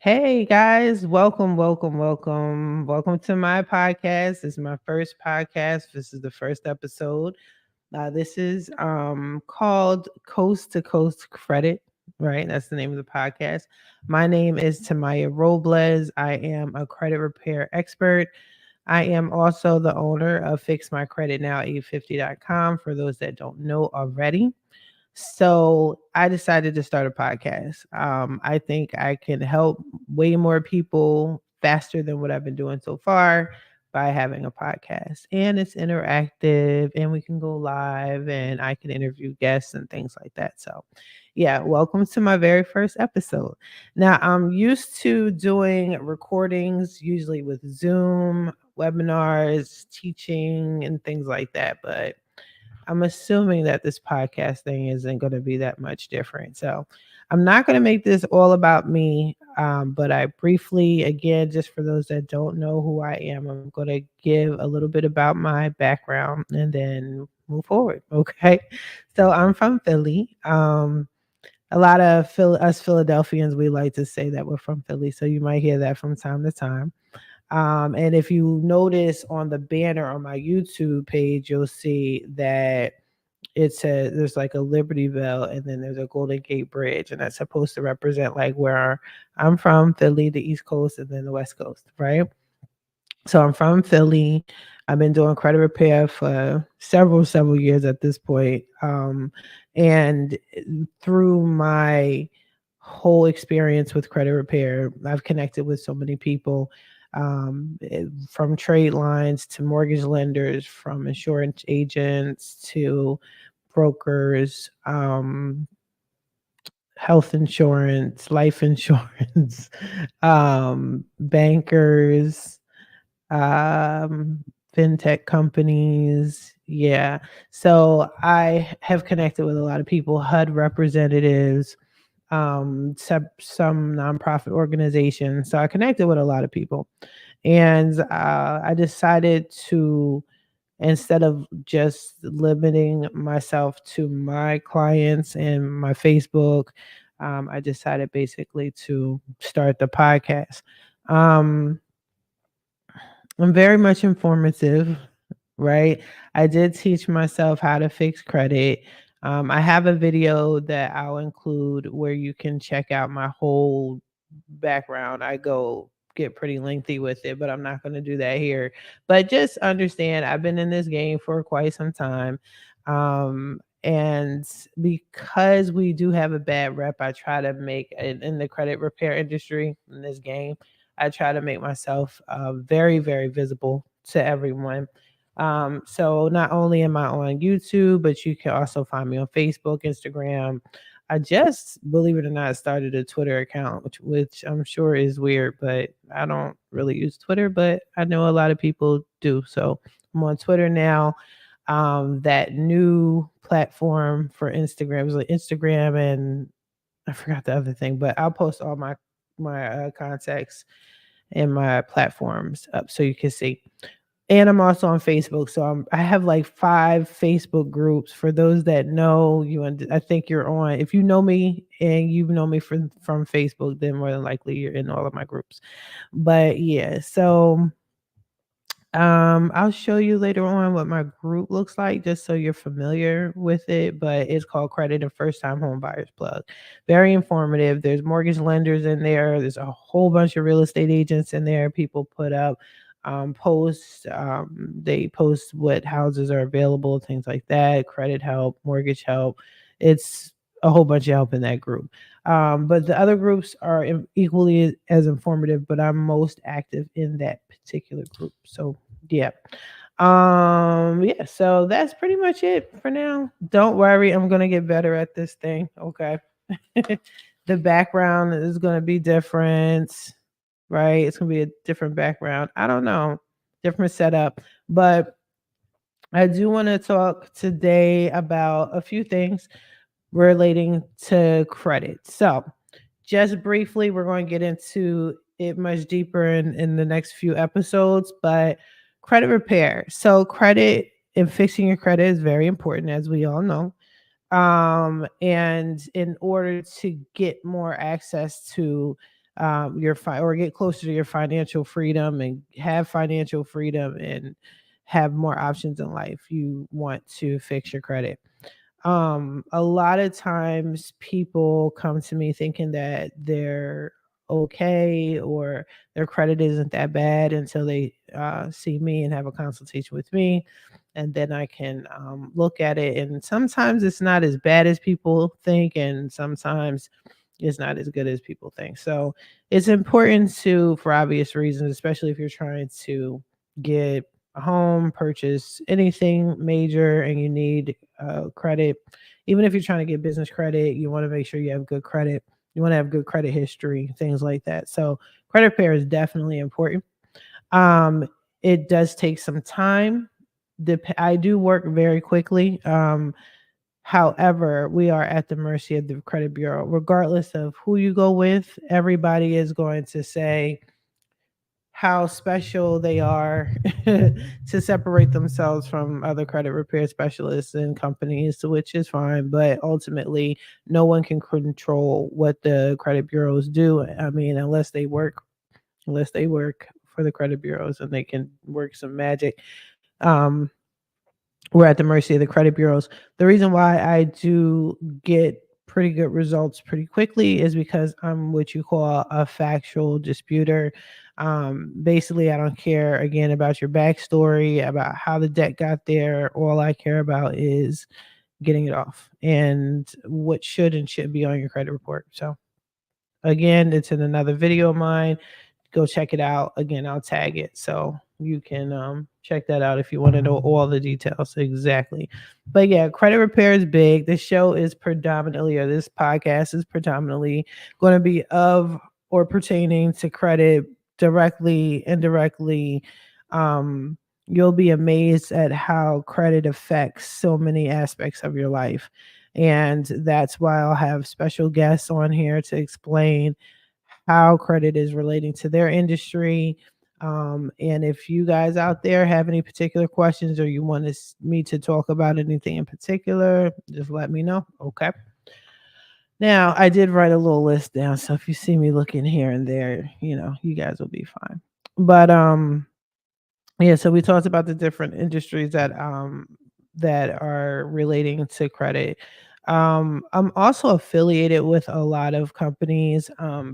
Hey guys, welcome to my podcast. This is my first podcast. This is the first episode. This is called Coast to Coast Credit, right? That's the name of the podcast. My name is Tamiya Robles. I am a credit repair expert. I am also the owner of Fix My Credit Now 850.com for those that don't know already. So I decided to start a podcast. I think I can help way more people faster than what I've been doing so far by having a podcast. And it's interactive and we can go live and I can interview guests and things like that. So, yeah, welcome to my very first episode. Now, I'm used to doing recordings, usually with Zoom, webinars, teaching, and things like that. But I'm assuming that this podcast thing isn't going to be that much different. So I'm not going to make this all about me. But I briefly, again, just for those that don't know who I am, I'm going to give a little bit about my background and then move forward. Okay. So I'm from Philly. A lot of us Philadelphians, we like to say that we're from Philly. So you might hear that from time to time. And if you notice on the banner on my YouTube page, you'll see that it says there's like a Liberty Bell and then there's a Golden Gate Bridge, and that's supposed to represent like where I'm from, Philly, the East Coast, and then the West Coast, right? So I'm from Philly. I've been doing credit repair for several years at this point. And through my whole experience with credit repair, I've connected with so many people, from trade lines to mortgage lenders, from insurance agents to brokers, health insurance, life insurance, bankers, fintech companies. Yeah. So I have connected with a lot of people, HUD representatives, some nonprofit organizations. So I connected with a lot of people. And I decided to, instead of just limiting myself to my clients and my Facebook, I decided basically to start the podcast. Um, I'm very much informative, right? I did teach myself how to fix credit. I have a video that I'll include where you can check out my whole background. I go get pretty lengthy with it, but I'm not going to do that here. But just understand, I've been in this game for quite some time. And because we do have a bad rep, I try to make it in the credit repair industry in this game. I try to make myself very visible to everyone. So not only am I on YouTube, but you can also find me on Facebook, Instagram. I just, believe it or not, started a Twitter account, which I'm sure is weird, but I don't really use Twitter, but I know a lot of people do. So I'm on Twitter now. That new platform for Instagram is like Instagram, and I forgot the other thing, but I'll post all my contacts and my platforms up so you can see. And I'm also on Facebook, so I have like 5 Facebook groups. For those that know you, and I think you're on. If you know me and you know me from Facebook, then more than likely you're in all of my groups. But yeah, so I'll show you later on what my group looks like just so you're familiar with it, but it's called Credit and First Time Home Buyers Plug. Very informative. There's mortgage lenders in there. There's a whole bunch of real estate agents in there. People put up posts. They post what houses are available, things like that, credit help, mortgage help. It's a whole bunch of help in that group. But the other groups are equally as informative, but I'm most active in that particular group. So yeah. Yeah, so that's pretty much it for now. Don't worry, I'm gonna get better at this thing. Okay. The background is gonna be different, right? It's gonna be a different background. I don't know, different setup. But I do want to talk today about a few things relating to credit. So, just briefly, we're going to get into it much deeper in the next few episodes, but credit repair. So, credit and fixing your credit is very important, as we all know. And in order to get more access to or get closer to your financial freedom and have financial freedom and have more options in life, you want to fix your credit. A lot of times people come to me thinking that they're okay or their credit isn't that bad until they see me and have a consultation with me. And then I can look at it. And sometimes it's not as bad as people think, and sometimes it's not as good as people think. So it's important to, for obvious reasons, especially if you're trying to get a home, purchase anything major, and you need credit. Even if you're trying to get business credit, you want to make sure you have good credit. You want to have good credit history, things like that. So credit repair is definitely important. Um, it does take some time. I do work very quickly. However, we are at the mercy of the credit bureau. Regardless of who you go with, everybody is going to say how special they are to separate themselves from other credit repair specialists and companies, which is fine. But ultimately, no one can control what the credit bureaus do. I mean, unless they work for the credit bureaus and they can work some magic. Um, we're at the mercy of the credit bureaus. The reason why I do get pretty good results pretty quickly is because I'm what you call a factual disputer. Basically, I don't care again about your backstory, about how the debt got there. All I care about is getting it off and what should and shouldn't be on your credit report. So, again, it's in another video of mine. Go check it out. Again, I'll tag it so you can check that out if you want to know all the details exactly. But yeah, credit repair is big. This show is predominantly, or this podcast is predominantly going to be of or pertaining to credit directly, indirectly. You'll be amazed at how credit affects so many aspects of your life. And that's why I'll have special guests on here to explain how credit is relating to their industry. And if you guys out there have any particular questions or you want me to talk about anything in particular, just let me know. Okay. Now, I did write a little list down. So if you see me looking here and there, you guys will be fine. But yeah, so we talked about the different industries that are relating to credit. I'm also affiliated with a lot of companies.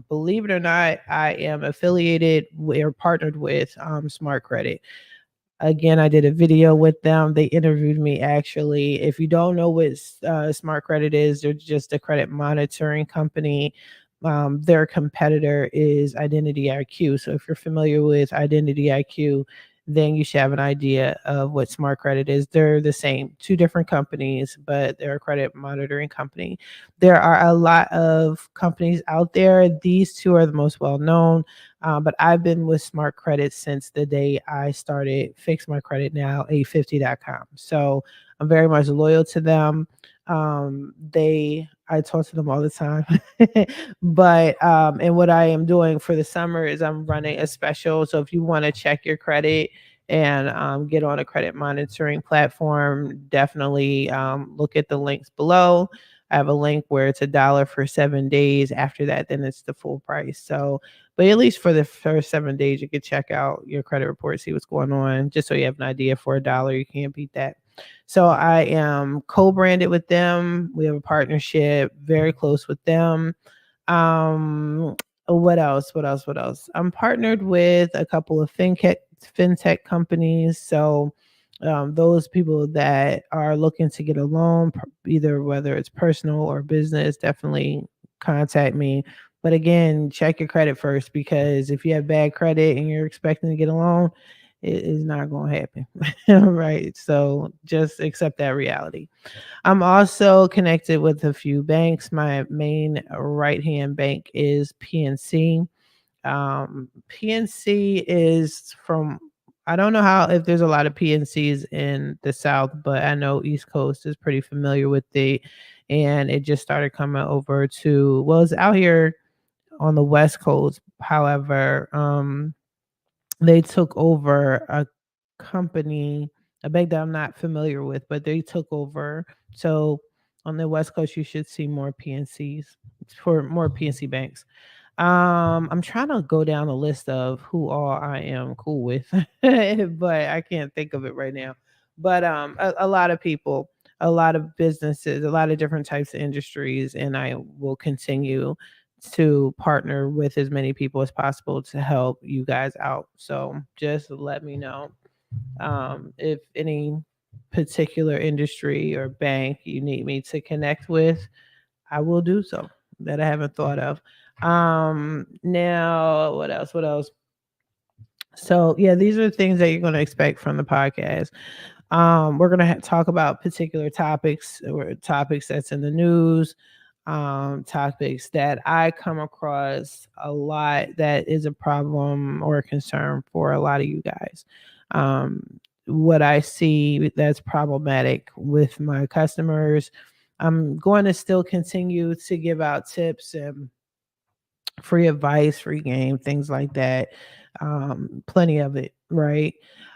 Believe it or not, I am affiliated or partnered with Smart Credit. Again, I did a video with them. They interviewed me actually. If you don't know what Smart Credit is, they're just a credit monitoring company. Their competitor is Identity IQ. So if you're familiar with Identity IQ, then you should have an idea of what Smart Credit is. They're the same, two different companies, but they're a credit monitoring company. There are a lot of companies out there. These two are the most well known. But I've been with Smart Credit since the day I started Fix My Credit Now, 850.com. So I'm very much loyal to them. I talk to them all the time. But and what I am doing for the summer is I'm running a special. So if you want to check your credit and get on a credit monitoring platform, definitely look at the links below. I have a link where it's $1 for 7 days. After that, then it's the full price. So, but at least for the first 7 days, you could check out your credit report, see what's going on, just so you have an idea. For $1, you can't beat that. So I am co-branded with them. We have a partnership, very close with them. Um, what else? What else? What else? I'm partnered with a couple of fintech companies. So those people that are looking to get a loan, either whether it's personal or business, definitely contact me. But again, check your credit first, because if you have bad credit and you're expecting to get a loan, it is not going to happen. Right. So just accept that reality. I'm also connected with a few banks. My main right hand bank is PNC. PNC is from, I don't know how, if there's a lot of PNCs in the South, but I know East Coast is pretty familiar with and it just started coming over to, well, it's out here on the West Coast. However, they took over a company, a bank that I'm not familiar with, but they took over. So on the West Coast, you should see more PNCs, for more PNC banks. I'm trying to go down a list of who all I am cool with, but I can't think of it right now. But a lot of people, a lot of businesses, a lot of different types of industries, and I will continue to partner with as many people as possible to help you guys out. So just let me know if any particular industry or bank you need me to connect with. I will do so, that I haven't thought of. Now what else? What else? So yeah, these are the things that you're going to expect from the podcast. We're going to talk about particular topics or topics that's in the news, topics that I come across a lot that is a problem or a concern for a lot of you guys. Um, what I see that's problematic with my customers. I'm going to still continue to give out tips and free advice, free game, things like that. Plenty of it, right?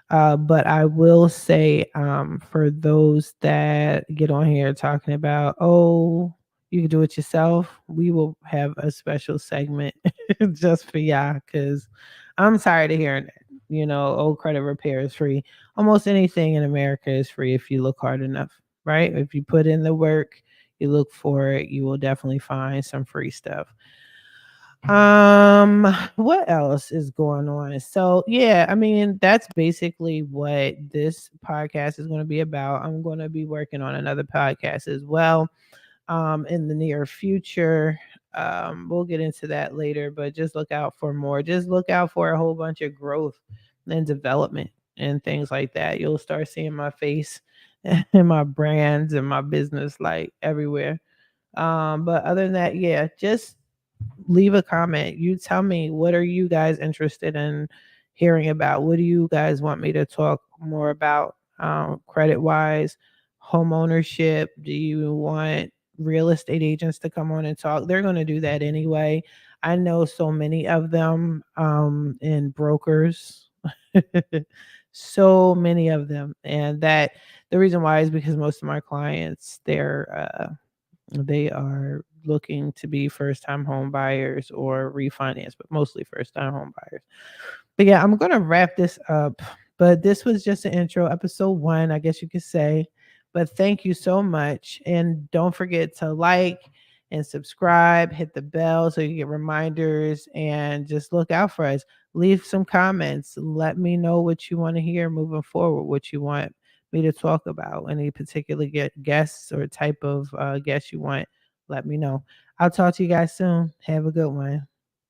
But I will say, for those that get on here talking about, oh, you can do it yourself, we will have a special segment just for y'all because I'm tired of hearing that. Old credit repair is free. Almost anything in America is free if you look hard enough, right? If you put in the work, you look for it, you will definitely find some free stuff. What else is going on? So yeah, I mean, that's basically what this podcast is going to be about. I'm going to be working on another podcast as well in the near future. We'll get into that later, but just look out for more. Just look out for a whole bunch of growth and development and things like that. You'll start seeing my face and my brands and my business like everywhere. But other than that, yeah, just leave a comment. You tell me, what are you guys interested in hearing about? What do you guys want me to talk more about, credit wise, home ownership? Do you want real estate agents to come on and talk? They're going to do that anyway. I know so many of them, and brokers. So many of them, and that the reason why is because most of my clients, they are looking to be first time home buyers or refinance, but mostly first time home buyers. But yeah, I'm going to wrap this up. But this was just an intro, episode 1, I guess you could say. But thank you so much. And don't forget to like and subscribe, hit the bell so you get reminders, and just look out for us. Leave some comments. Let me know what you want to hear moving forward, what you want me to talk about, any particular guests or type of guests you want. Let me know. I'll talk to you guys soon. Have a good one.